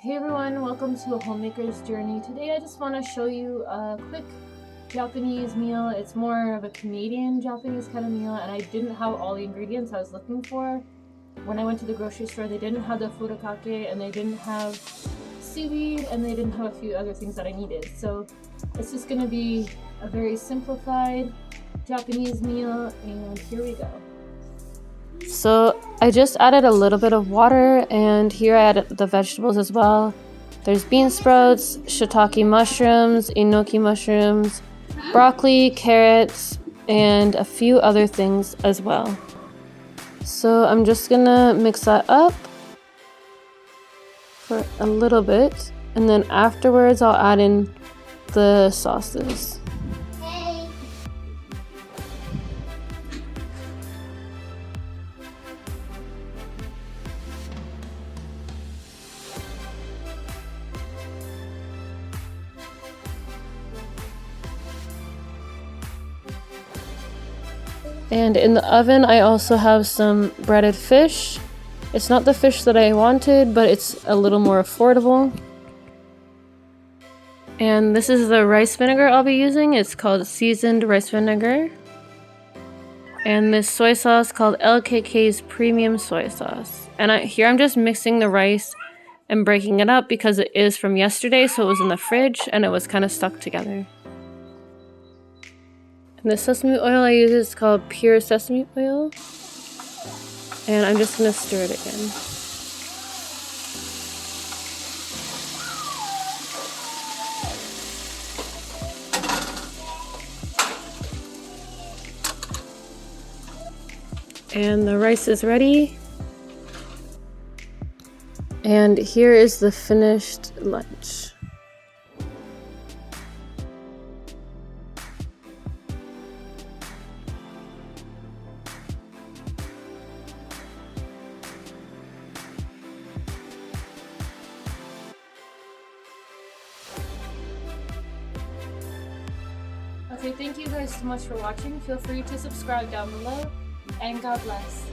Hey everyone, welcome to a homemaker's journey. Today I just want to show you a quick Japanese meal. It's more of a Canadian Japanese kind of meal, and I didn't have all the ingredients I was looking for. When I went to the grocery store, they didn't have the furikake, and they didn't have seaweed, and they didn't have a few other things that I needed. So it's just going to be a very simplified Japanese meal, and here we go. So I just added a little bit of water, and here I added the vegetables as well. There's bean sprouts, shiitake mushrooms, enoki mushrooms, broccoli, carrots, and a few other things as well. So I'm just gonna mix that up for a little bit, and then afterwards I'll add in the sauces. And in the oven, I also have some breaded fish. It's not the fish that I wanted, but it's a little more affordable. And this is the rice vinegar I'll be using. It's called seasoned rice vinegar. And this soy sauce called LKK's premium soy sauce. And here I'm just mixing the rice and breaking it up because it is from yesterday, so it was in the fridge and it was kind of stuck together. And the sesame oil I use is called pure sesame oil. And I'm just going to stir it again. And the rice is ready. And here is the finished lunch. Okay, thank you guys so much for watching. Feel free to subscribe down below, and God bless.